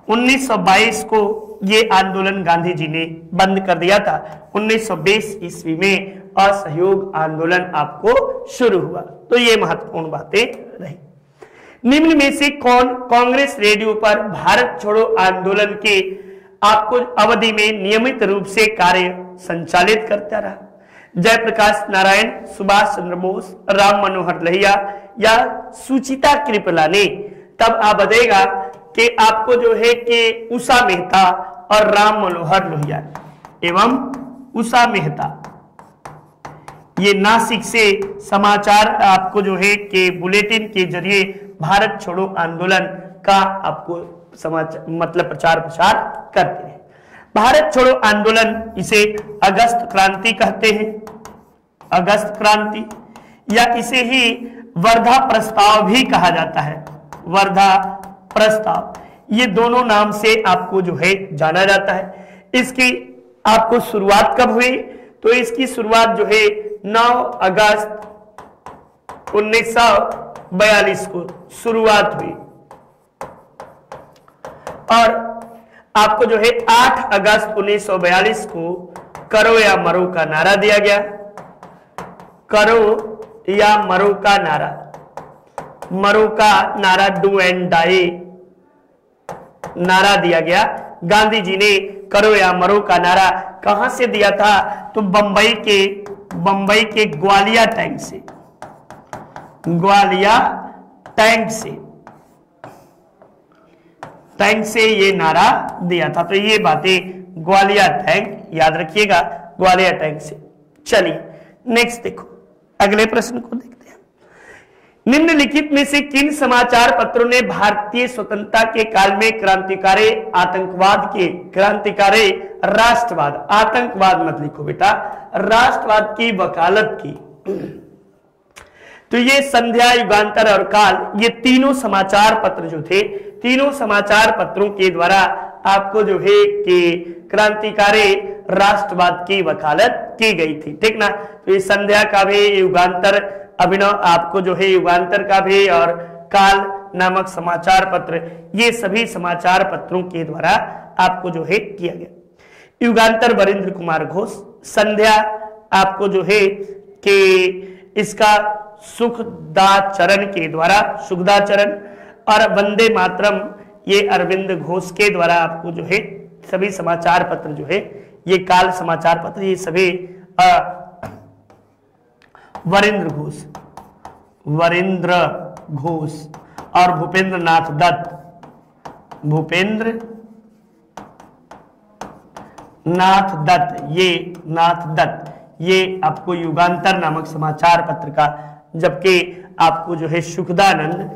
1922 को ये आंदोलन गांधी जी ने बंद कर दिया था। 1920 ईस्वी में असहयोग आंदोलन आपको शुरू हुआ। तो ये महत्वपूर्ण बातें रही। निम्न में से कौन कांग्रेस रेडियो पर भारत छोड़ो आंदोलन के आपको अवधि में नियमित रूप से कार्य संचालित करता रहा? जयप्रकाश नारायण, सुभाष चंद्र बोस, राम मनोहर लोहिया या सुचिता कृपलानी? तब आप बताएगा कि आपको जो है कि उषा मेहता और राम मनोहर लोहिया एवं उषा मेहता ये नासिक से समाचार आपको जो है कि बुलेटिन के जरिए भारत छोड़ो आंदोलन का आपको समाचार मतलब प्रचार करते हैं। भारत छोड़ो आंदोलन इसे अगस्त क्रांति कहते हैं, अगस्त क्रांति, या इसे ही वर्धा प्रस्ताव भी कहा जाता है, वर्धा प्रस्ताव। ये दोनों नाम से आपको जो है जाना जाता है। इसकी आपको शुरुआत कब हुई? तो इसकी शुरुआत जो है 9 अगस्त 1942 को शुरुआत हुई और आपको जो है 8 अगस्त 1942 को करो या मरो का नारा दिया गया। करो या मरो का नारा, मरो का नारा, डू एंड डाई नारा दिया गया। गांधी जी ने करो या मरो का नारा कहां से दिया था? तो बंबई के ग्वालिया टैंक से, ग्वालिया टैंक से ये नारा दिया था। तो ये बातें ग्वालिया टैंक याद रखिएगा, ग्वालिया टैंक से। चलिए नेक्स्ट देखो, अगले प्रश्न को देखते हैं। निम्नलिखित में से किन समाचार पत्रों ने भारतीय स्वतंत्रता के काल में क्रांतिकारी राष्ट्रवाद, आतंकवाद मत लिखो बेटा, राष्ट्रवाद की वकालत की? तो ये संध्या, युगांतर और काल, ये तीनों समाचार पत्र जो थे, तीनों समाचार पत्रों के द्वारा आपको जो है कि क्रांतिकारी राष्ट्रवाद की वकालत की गई थी, ठीक ना। तो ये संध्या का भी, युगांतर, अभिनव आपको जो है युगांतर का भी और काल नामक समाचार पत्र, ये सभी समाचार पत्रों के द्वारा आपको जो है किया गया। युगांतर वरिंद्र कुमार घोष, संध्या आपको जो है कि इसका सुखदाचरण के द्वारा, सुखदाचरण, और वंदे मातरम ये अरविंद घोष के द्वारा आपको जो है सभी समाचार पत्र जो है, ये काल समाचार पत्र, ये सभी वरिंद्र घोष और भूपेंद्र नाथ दत्त, ये आपको युगांतर नामक समाचार पत्र का, जबकि आपको जो है सुखदानंद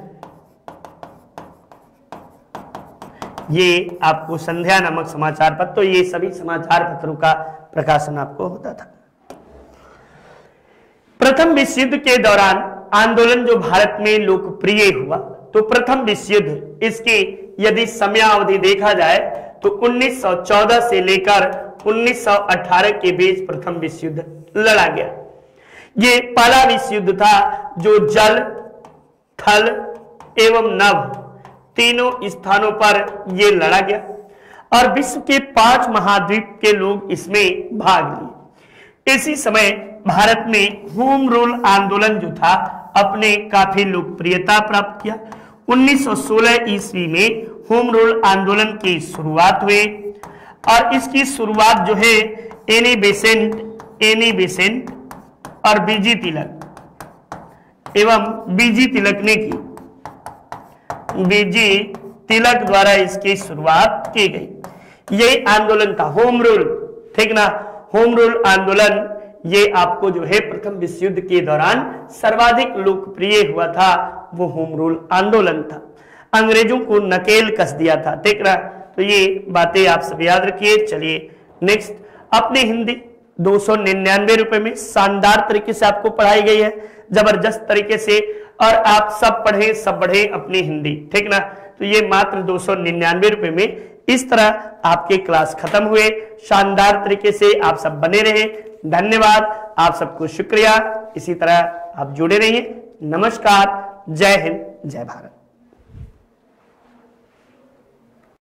ये आपको संध्या नामक समाचार पत्र, तो ये सभी समाचार पत्रों का प्रकाशन आपको होता था। प्रथम विश्व युद्ध के दौरान आंदोलन जो भारत में लोकप्रिय हुआ, तो प्रथम विश्व युद्ध इसकी यदि समयावधि देखा जाए तो 1914 से लेकर 1918 के बीच प्रथम विश्व युद्ध लड़ा गया। ये पहला विश्व युद्ध था जो जल, थल एवं नभ तीनों स्थानों पर यह लड़ा गया और विश्व के 5 महाद्वीप के लोग इसमें भाग लिए। इसी समय भारत में होम रूल आंदोलन जो था अपने काफी लोकप्रियता प्राप्त किया। 1916 ईस्वी में होम रूल आंदोलन की शुरुआत हुई और इसकी शुरुआत जो है एनी बेसेंट और बीजी तिलक एवं बीजी तिलक ने की। बीजी तिलक द्वारा इसकी शुरुआत की गई। यही आंदोलन था होम रूल, ठीक ना। होम रूल आंदोलन ये आपको जो है प्रथम विश्व युद्ध के दौरान सर्वाधिक लोकप्रिय हुआ था, वो होम रूल आंदोलन था। अंग्रेजों को नकेल कस दिया था, ठीक ना। तो ये बातें आप सब याद रखिए। चलिए नेक्स्ट, अपनी हिंदी 299 रुपए में शानदार तरीके से आपको पढ़ाई गई है, जबरदस्त तरीके से, और आप सब पढ़े सब बढ़े अपनी हिंदी, ठीक ना। तो ये मात्र 299 रुपए में इस तरह आपके क्लास खत्म हुए। शानदार तरीके से आप सब बने रहे। धन्यवाद, आप सबको शुक्रिया। इसी तरह आप जुड़े रहिए। नमस्कार, जय हिंद, जय भारत।